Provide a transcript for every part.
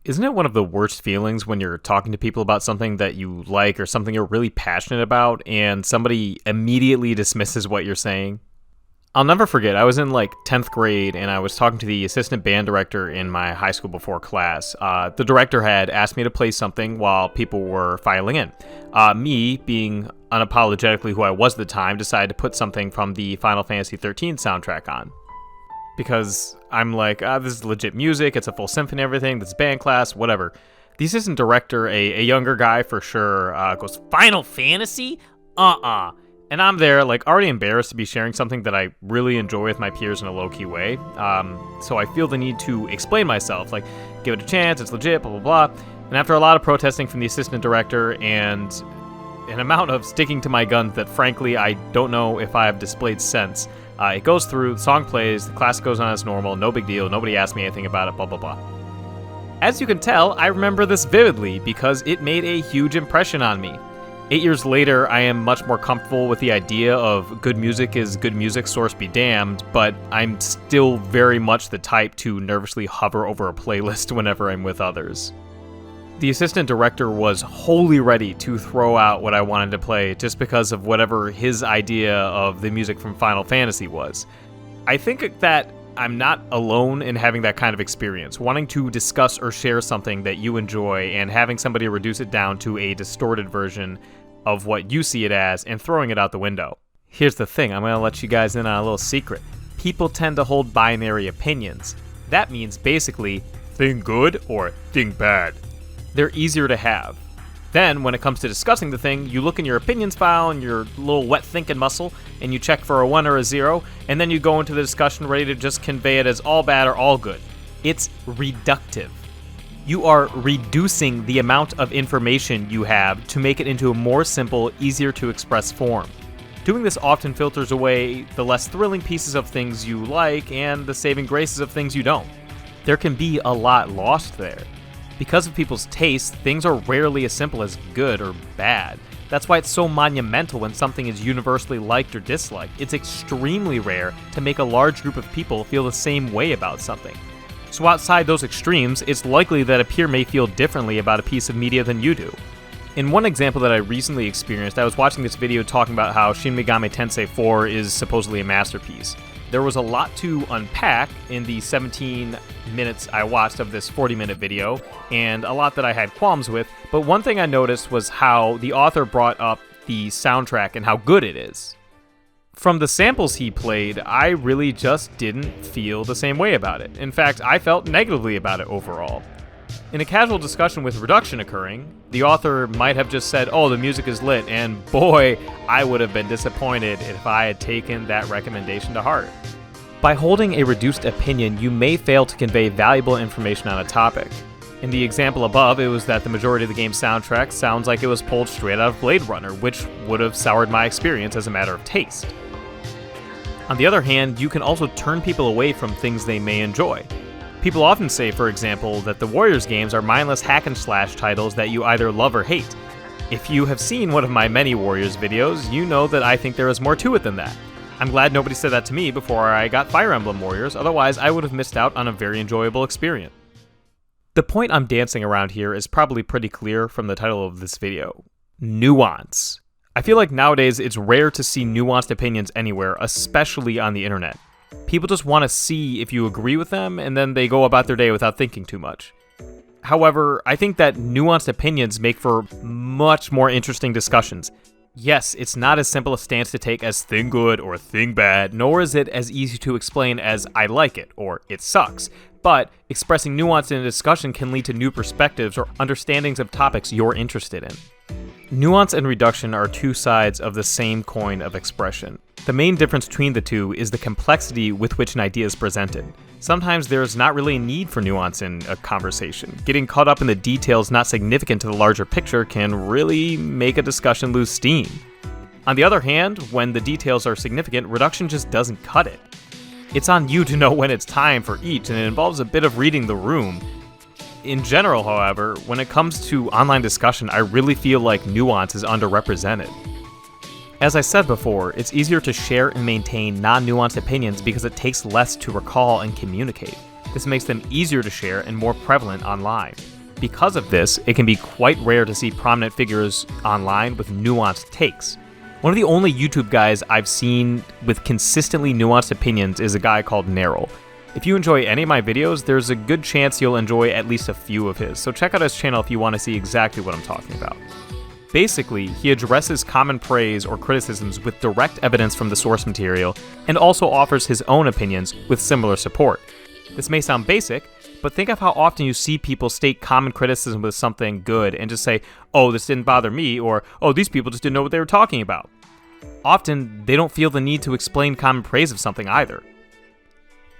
Isn't it one of the worst feelings when you're talking to people about something that you like or something you're really passionate about and somebody immediately dismisses what you're saying? I'll never forget, I was in 10th grade and I was talking to the assistant band director in my high school before class. The director had asked me to play something while people were filing in. Me, being unapologetically who I was at the time, decided to put something from the Final Fantasy XIII soundtrack on. Because I'm like, this is legit music, it's a full symphony, everything, this is band class, whatever. The assistant director, a younger guy for sure, goes, Final Fantasy? And I'm there, already embarrassed to be sharing something that I really enjoy with my peers in a low-key way. So I feel the need to explain myself, give it a chance, it's legit, blah, blah, blah. And after a lot of protesting from the assistant director and an amount of sticking to my guns that, frankly, I don't know if I have displayed sense, it goes through, the song plays, the class goes on as normal, no big deal, nobody asked me anything about it, blah, blah, blah. As you can tell, I remember this vividly because it made a huge impression on me. 8 years later, I am much more comfortable with the idea of good music is good music, source be damned, but I'm still very much the type to nervously hover over a playlist whenever I'm with others. The assistant director was wholly ready to throw out what I wanted to play just because of whatever his idea of the music from Final Fantasy was. I think that I'm not alone in having that kind of experience, wanting to discuss or share something that you enjoy and having somebody reduce it down to a distorted version of what you see it as and throwing it out the window. Here's the thing, I'm going to let you guys in on a little secret. People tend to hold binary opinions. That means basically, thing good or thing bad. They're easier to have. Then, when it comes to discussing the thing, you look in your opinions file and your little wet thinking muscle, and you check for a 1 or a 0, and then you go into the discussion ready to just convey it as all bad or all good. It's reductive. You are reducing the amount of information you have to make it into a more simple, easier to express form. Doing this often filters away the less thrilling pieces of things you like and the saving graces of things you don't. There can be a lot lost there. Because of people's tastes, things are rarely as simple as good or bad. That's why it's so monumental when something is universally liked or disliked. It's extremely rare to make a large group of people feel the same way about something. So outside those extremes, it's likely that a peer may feel differently about a piece of media than you do. In one example that I recently experienced, I was watching this video talking about how Shin Megami Tensei 4 is supposedly a masterpiece. There was a lot to unpack in the 17 minutes I watched of this 40-minute video, and a lot that I had qualms with, but one thing I noticed was how the author brought up the soundtrack and how good it is. From the samples he played, I really just didn't feel the same way about it. In fact, I felt negatively about it overall. In a casual discussion with Reduction occurring, the author might have just said, oh, the music is lit, and boy, I would have been disappointed if I had taken that recommendation to heart. By holding a reduced opinion, you may fail to convey valuable information on a topic. In the example above, it was that the majority of the game's soundtrack sounds like it was pulled straight out of Blade Runner, which would have soured my experience as a matter of taste. On the other hand, you can also turn people away from things they may enjoy. People often say, for example, that the Warriors games are mindless hack-and-slash titles that you either love or hate. If you have seen one of my many Warriors videos, you know that I think there is more to it than that. I'm glad nobody said that to me before I got Fire Emblem Warriors, otherwise I would have missed out on a very enjoyable experience. The point I'm dancing around here is probably pretty clear from the title of this video. Nuance. I feel like nowadays it's rare to see nuanced opinions anywhere, especially on the internet. People just want to see if you agree with them, and then they go about their day without thinking too much. However, I think that nuanced opinions make for much more interesting discussions. Yes, it's not as simple a stance to take as thing good or thing bad, nor is it as easy to explain as I like it or it sucks. But expressing nuance in a discussion can lead to new perspectives or understandings of topics you're interested in. Nuance and reduction are two sides of the same coin of expression. The main difference between the two is the complexity with which an idea is presented. Sometimes there's not really a need for nuance in a conversation. Getting caught up in the details not significant to the larger picture can really make a discussion lose steam. On the other hand, when the details are significant, reduction just doesn't cut it. It's on you to know when it's time for each, and it involves a bit of reading the room. In general, however, when it comes to online discussion, I really feel like nuance is underrepresented. As I said before, it's easier to share and maintain non-nuanced opinions because it takes less to recall and communicate. This makes them easier to share and more prevalent online. Because of this, it can be quite rare to see prominent figures online with nuanced takes. One of the only YouTube guys I've seen with consistently nuanced opinions is a guy called Neryl. If you enjoy any of my videos, there's a good chance you'll enjoy at least a few of his, so check out his channel if you want to see exactly what I'm talking about. Basically, he addresses common praise or criticisms with direct evidence from the source material, and also offers his own opinions with similar support. This may sound basic, but think of how often you see people state common criticism with something good and just say, oh, this didn't bother me, or oh, these people just didn't know what they were talking about. Often, they don't feel the need to explain common praise of something either.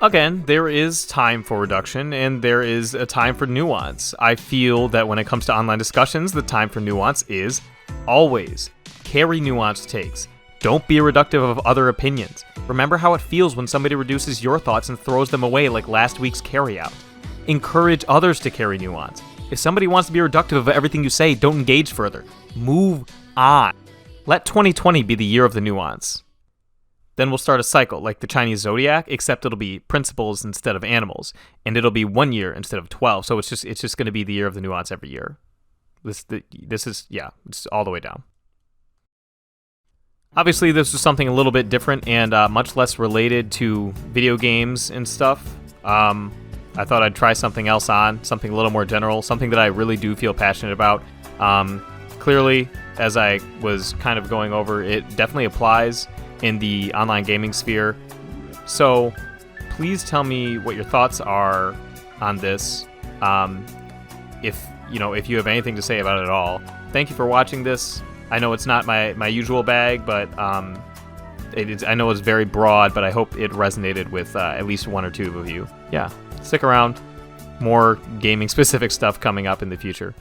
Again, there is time for reduction, and there is a time for nuance. I feel that when it comes to online discussions, the time for nuance is always carry nuanced takes. Don't be reductive of other opinions. Remember how it feels when somebody reduces your thoughts and throws them away like last week's carryout. Encourage others to carry nuance. If somebody wants to be reductive of everything you say, don't engage further. Move on. Let 2020 be the year of the nuance. Then we'll start a cycle, like the Chinese zodiac, except it'll be principles instead of animals, and it'll be 1 year instead of 12. So it's just going to be the year of the nuance every year. It's all the way down. Obviously, this was something a little bit different and much less related to video games and stuff. I thought I'd try something else on, something a little more general, something that I really do feel passionate about. Clearly, as I was kind of going over, it definitely applies in the online gaming sphere. So please tell me what your thoughts are on this. If you have anything to say about it at all. Thank you for watching this. I know it's not my usual bag, but I know it's very broad, but I hope it resonated with at least one or two of you. Yeah, stick around. More gaming specific stuff coming up in the future.